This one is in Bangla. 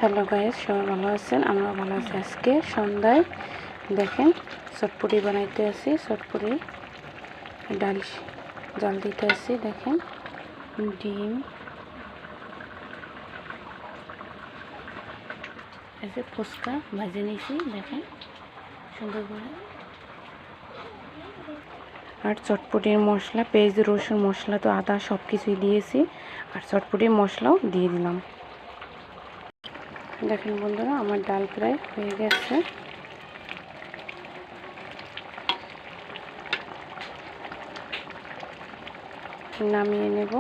হ্যালো গাইস, সবাই ভালো আছেন? আমরা ভালো আছি। আজকে সন্ধ্যায় দেখেন চটপটি বানাইতে আছি। চটপটি ডাল জাল দিতে আছি। দেখেন ডিম এসে ফুচকা ভাজে নিয়েছি, দেখেন সুন্দর করে। আর চটপটির মশলা, পেঁয়াজ রসুন মশলা তো আদা সব কিছুই দিয়েছি, আর চটপটির মশলাও দিয়ে দিলাম। দেখেন বন্ধুরা, আমার ডাল প্রায় হয়ে গেছে। নামিয়ে নেব।